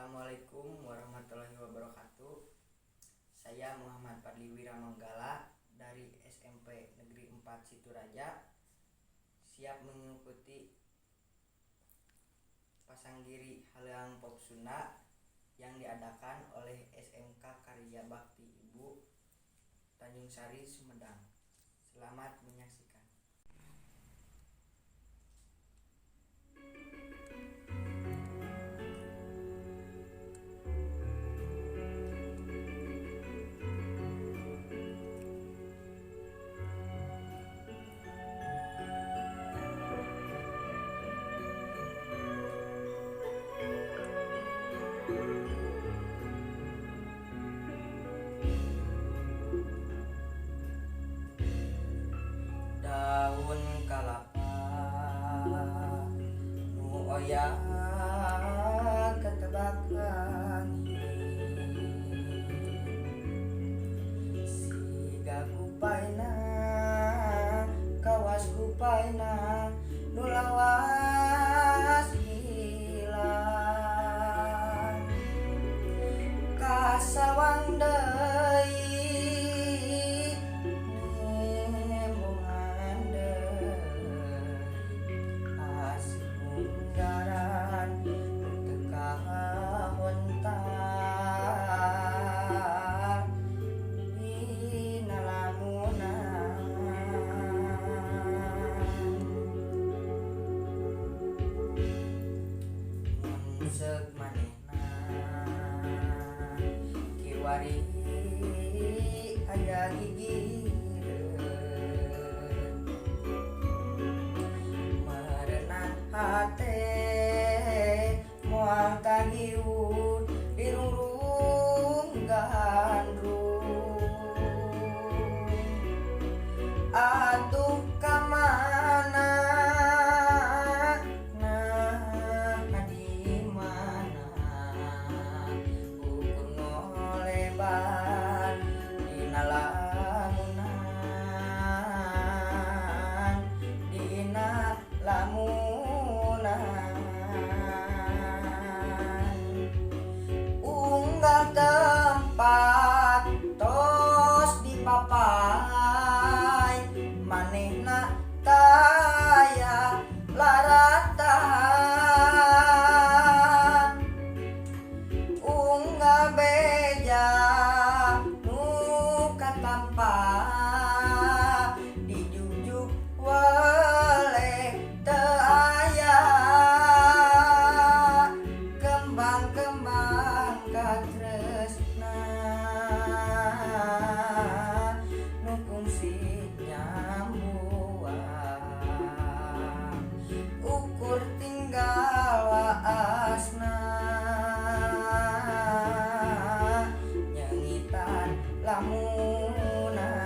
Assalamualaikum warahmatullahi wabarakatuh. Saya Muhammad Fadli Wiramanggala dari SMP Negeri 4 Situraja, siap mengikuti pasang giri Haleang Pop Sunda yang diadakan oleh SMK Karya Bakti Ibu Tanjung Sari, Sumedang. Selamat menyaksikan. Daun kalapa nu oya ketebak angin, siga kupaina kawas kupaina nu lawas hilang kasawang deui seuk manehna kiwari aya gigireun merenang hate moal tagiun dirurung gandrung atuh kamana unggal tempat tos dipapai manehna taya laratan unggal beja nu katampa dijujuk waleh teu aya kembang-kembang katresna nu kungsi nyambuang ukur tinggal waasna nyangitan lamunan.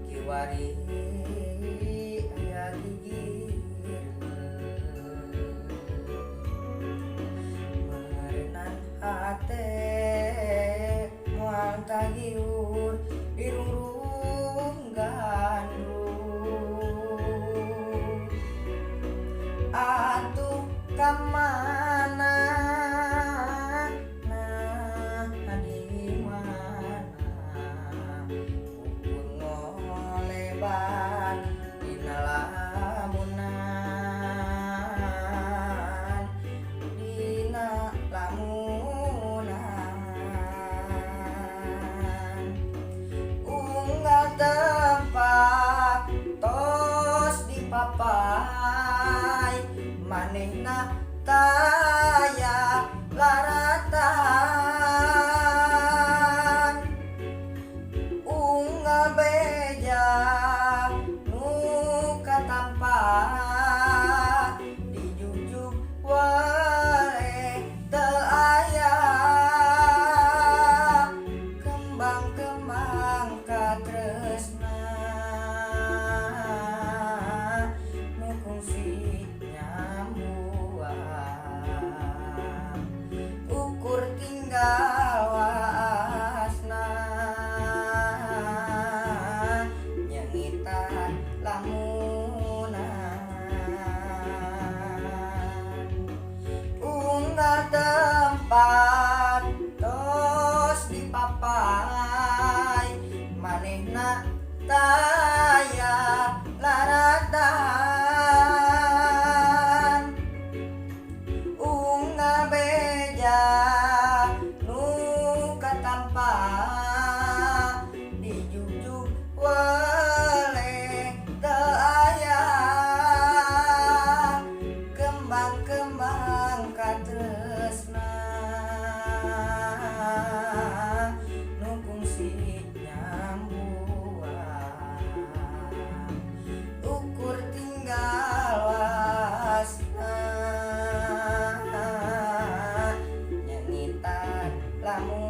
Kiwari aya gigireun merenang hate moal tagiun dirurung gandrung atuh kamana dina lamunan tamu